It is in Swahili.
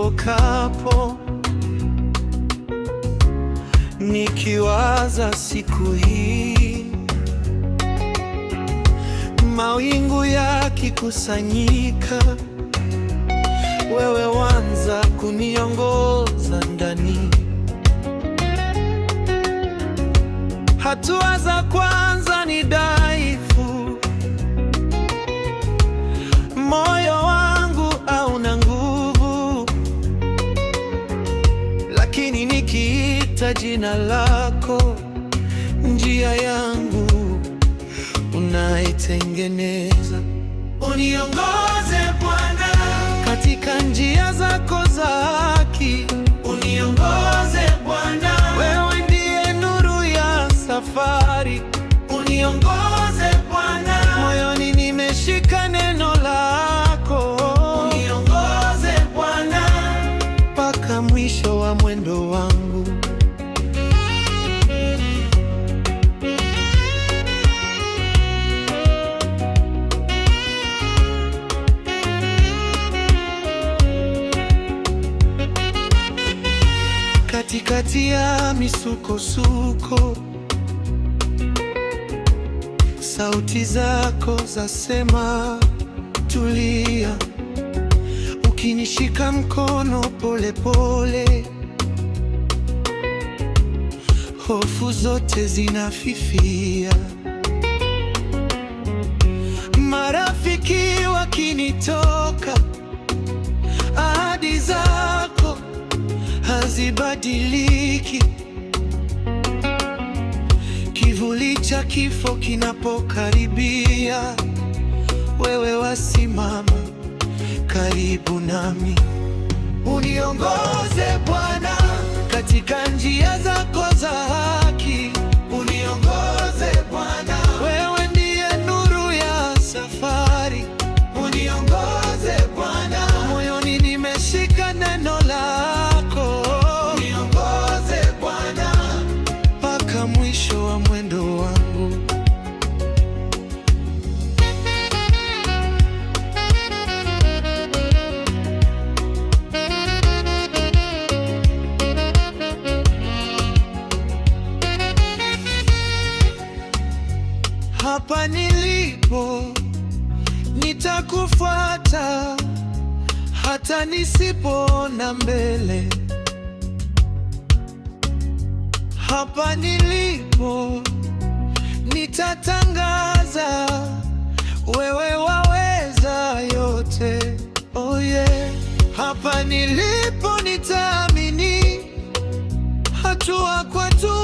nifokapo, nikiwaza siku hii, mawingu yakikusanyika, wewe wanza kuniongoza ndani. Hatua za kwanza ni dhaifu, moyo wangu hauna nguvu, lakini nikiita jina lako, njia yangu unaitengeneza. Uniongoze Bwana katika njia zako za haki, uniongoze Bwana, wewe ndiye nuru ya safari. Uniongoze Bwana, moyoni nimeshika neno lako. Uniongoze Bwana, mpaka mwisho wa mwendo wangu. Katikati ya misukosuko, sauti zako zasema tulia, ukinishika mkono pole pole, hofu zote zinafifia. Marafiki wakinitoka, ahadi zako hazibadiliki. Kivuli cha kifo kinapokaribia, wewe wasimama karibu nami. Uniongoze Bwana katika njia zako za haki. Uniongoze Bwana, wewe ndiye nuru ya safari. Uniongoze Bwana, moyoni nimeshika neno lako. Uniongoze Bwana, mpaka mwisho wa mwendo wangu. Hapa nilipo nitakufuata, hata nisipoona mbele. Hapa nilipo nitatangaza, wewe waweza yote. Oh yeah. Hapa nilipo nitaamini, hatua kwa hatua